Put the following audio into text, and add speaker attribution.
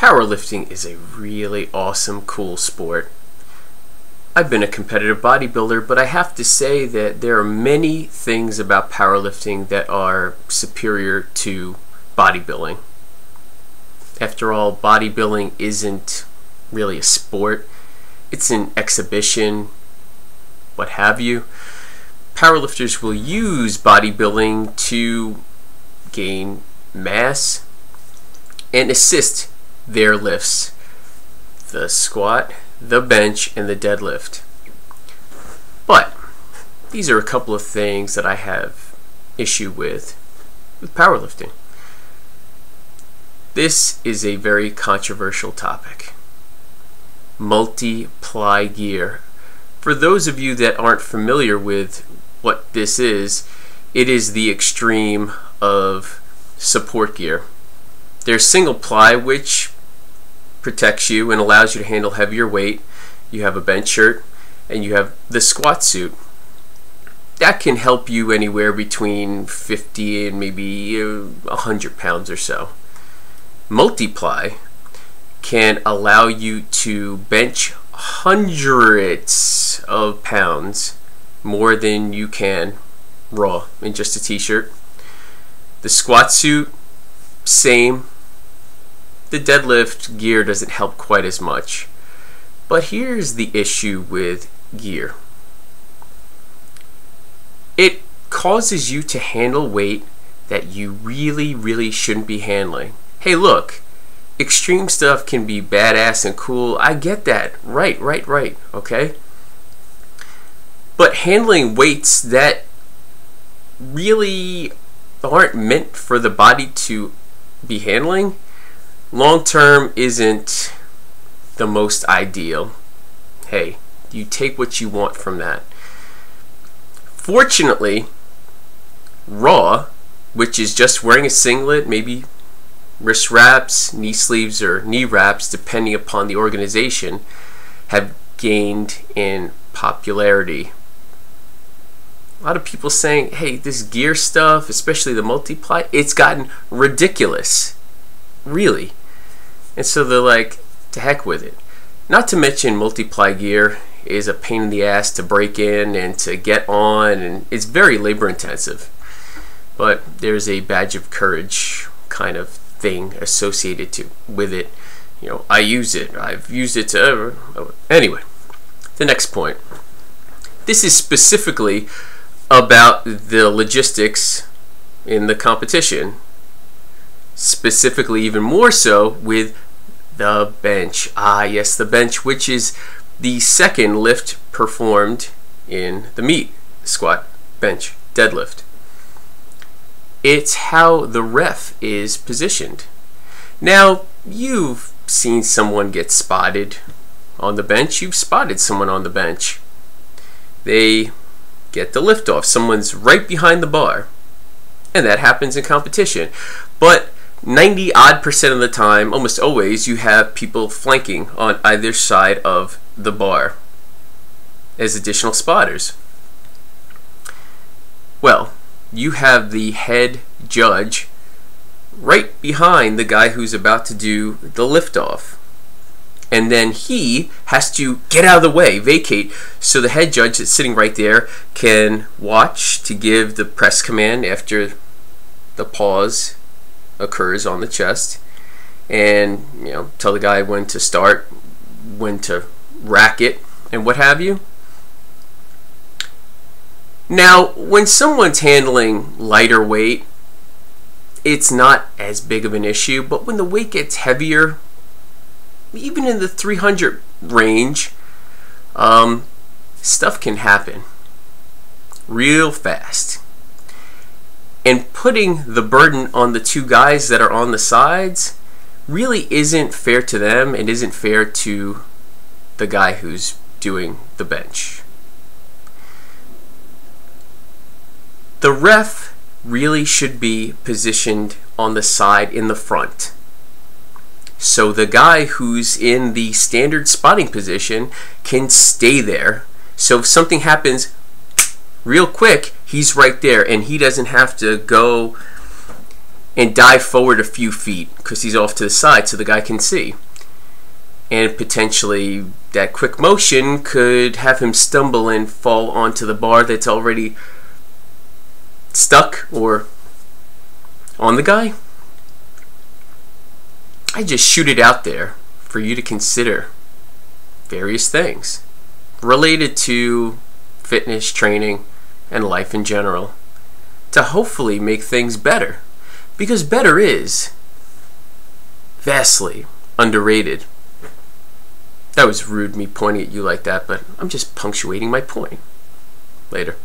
Speaker 1: Powerlifting is a really awesome, cool sport. I've been a competitive bodybuilder, but I have to say that there are many things about powerlifting that are superior to bodybuilding. After all, bodybuilding isn't really a sport. It's an exhibition, what have you. Powerlifters will use bodybuilding to gain mass and assist their lifts: the squat, the bench, and the deadlift. But these are a couple of things that I have issue with powerlifting. This is a very controversial topic. Multi-ply gear. For those of you that aren't familiar with what this is, it is the extreme of support gear. There's single ply, which protects you and allows you to handle heavier weight. You have a bench shirt, and you have the squat suit. That can help you anywhere between 50 and maybe 100 pounds or so. Multiply can allow you to bench hundreds of pounds more than you can raw in just a t-shirt. The squat suit, same. The deadlift gear doesn't help quite as much. But here's the issue with gear. It causes you to handle weight that you really shouldn't be handling. Hey, look, extreme stuff can be badass and cool. I get that. Right, okay? But handling weights that really aren't meant for the body to be handling, long term isn't the most ideal. Hey, you take what you want from that. Fortunately, raw, which is just wearing a singlet, maybe wrist wraps, knee sleeves, or knee wraps, depending upon the organization, have gained in popularity. A lot of people saying, hey, this gear stuff, especially the multiply, it's gotten ridiculous. Really. And so they're like, to heck with it. Not to mention multiply gear is a pain in the ass to break in and to get on, and it's very labor intensive. But there's a badge of courage kind of thing associated with it. You know, I use it. I've used it to... Anyway, the next point. This is specifically about the logistics in the competition. Specifically, even more so with the bench. Ah, yes, the bench, which is the second lift performed in the meet: squat, bench, deadlift. It's how the ref is positioned. Now, you've seen someone get spotted on the bench. You've spotted someone on the bench. They get the lift off. Someone's right behind the bar. And that happens in competition. But 90-odd% of the time, almost always, you have people flanking on either side of the bar as additional spotters. Well, you have the head judge right behind the guy who's about to do the liftoff. And then he has to get out of the way, vacate, so the head judge that's sitting right there can watch to give the press command after the pause occurs on the chest, and tell the guy when to start, when to rack it, and what have you. Now, when someone's handling lighter weight, it's not as big of an issue, but when the weight gets heavier, even in the 300 range, stuff can happen real fast. And putting the burden on the two guys that are on the sides really isn't fair to them and isn't fair to the guy who's doing the bench. The ref really should be positioned on the side in the front. So the guy who's in the standard spotting position can stay there. So if something happens real quick, he's right there and he doesn't have to go and dive forward a few feet because he's off to the side so the guy can see. And potentially that quick motion could have him stumble and fall onto the bar that's already stuck or on the guy. I just shoot it out there for you to consider various things related to fitness, training, and life in general to hopefully make things better, because better is vastly underrated. That was rude, me pointing at you like that, but I'm just punctuating my point. Later.